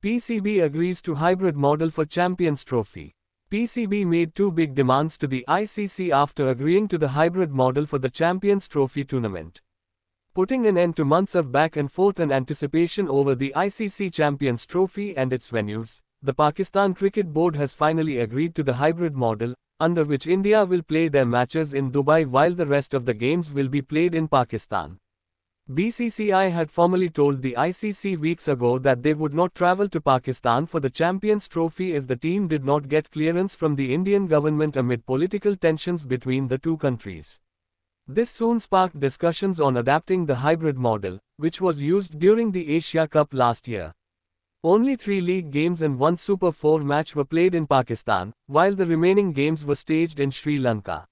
PCB agrees to hybrid model for Champions Trophy. PCB made two big demands to the ICC after agreeing to the hybrid model for the Champions Trophy tournament. Putting an end to months of back and forth and anticipation over the ICC Champions Trophy and its venues, the Pakistan Cricket Board has finally agreed to the hybrid model, under which India will play their matches in Dubai while the rest of the games will be played in Pakistan. BCCI had formally told the ICC weeks ago that they would not travel to Pakistan for the Champions Trophy as the team did not get clearance from the Indian government amid political tensions between the two countries. This soon sparked discussions on adapting the hybrid model, which was used during the Asia Cup last year. Only 3 league games and 1 Super 4 match were played in Pakistan, while the remaining games were staged in Sri Lanka.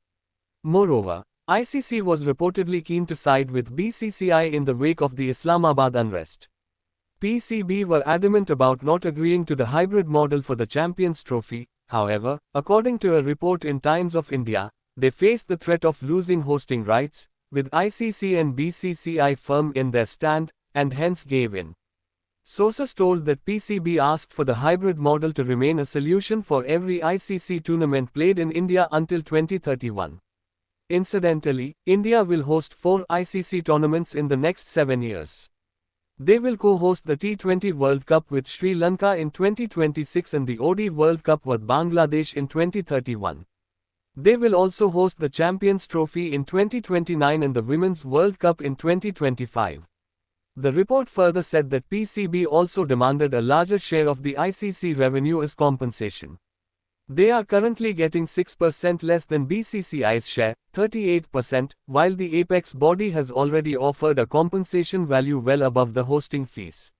Moreover, ICC was reportedly keen to side with BCCI in the wake of the Islamabad unrest. PCB were adamant about not agreeing to the hybrid model for the Champions Trophy. However, according to a report in Times of India, they faced the threat of losing hosting rights, with ICC and BCCI firm in their stand, and hence gave in. Sources told that PCB asked for the hybrid model to remain a solution for every ICC tournament played in India until 2031. Incidentally, India will host 4 ICC tournaments in the next 7 years. They will co-host the T20 World Cup with Sri Lanka in 2026 and the ODI World Cup with Bangladesh in 2031. They will also host the Champions Trophy in 2029 and the Women's World Cup in 2025. The report further said that PCB also demanded a larger share of the ICC revenue as compensation. They are currently getting 6% less than BCCI's share, 38%, while the apex body has already offered a compensation value well above the hosting fees.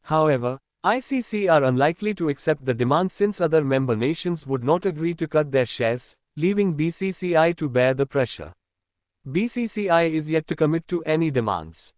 However, ICC are unlikely to accept the demand since other member nations would not agree to cut their shares, leaving BCCI to bear the pressure. BCCI is yet to commit to any demands.